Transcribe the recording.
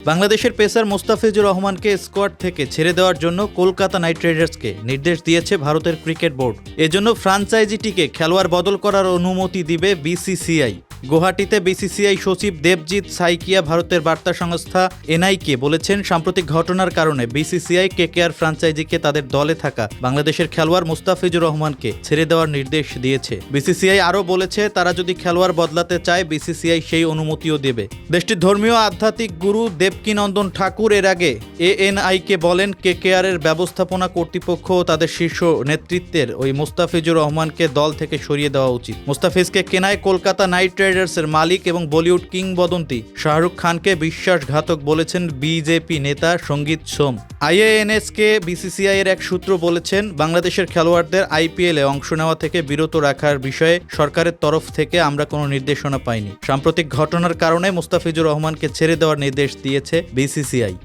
বাংলাদেশের পেসার মোস্তাফিজুর রহমানকে স্কোয়াড থেকে ছেড়ে দেওয়ার জন্য কলকাতা নাইট রাইডার্সকে নির্দেশ দিয়েছে ভারতের ক্রিকেট বোর্ড। এজন্য ফ্রাঞ্চাইজিটিকে খেলোয়াড় বদল করার অনুমতি দিবে বিসিসিআই। গুয়াহাটিতে বিসিসিআই সচিব দেবজিৎ সাইকিয়া ভারতের বার্তা সংস্থা এনআইকে বলেছেন, সাম্প্রতিক ঘটনার কারণে বিসিসিআই কেকেআর ফ্রাঞ্চাইজিকে তাদের দলে থাকা বাংলাদেশের খেলোয়াড় মোস্তাফিজুর রহমানকে ছেড়ে দেওয়ার নির্দেশ দিয়েছে। বিসিসিআই আরও বলেছে, তারা যদি খেলোয়াড় বদলাতে চায় বিসিসিআই সেই অনুমতিও দেবে। দেশটির ধর্মীয় আধ্যাত্মিক গুরু দেবকীনন্দন ঠাকুর এর আগে এএনআইকে বলেন, কেকেআরের ব্যবস্থাপনা কর্তৃপক্ষ ও তাদের শীর্ষ নেতৃত্বের ওই মোস্তাফিজুর রহমানকে দল থেকে সরিয়ে দেওয়া উচিত। মোস্তাফিজকে কেনায় কলকাতা নাইট রাইডার্সের মালিক এবং বলিউড কিংবদন্তি শাহরুখ খানকে বিশ্বাসঘাতক বলেছেন বিজেপি নেতা সঙ্গীত সোম। আইএএনএসকে বিসিসিআই এর এক সূত্র বলেছেন, বাংলাদেশের খেলোয়াড়দের আইপিএলে অংশ নেওয়া থেকে বিরত রাখার বিষয়ে সরকারের তরফ থেকে আমরা কোনো নির্দেশনা পাইনি। সাম্প্রতিক ঘটনার কারণে মোস্তাফিজুর রহমানকে ছেড়ে দেওয়ার নির্দেশ দিয়েছে বিসিসিআই।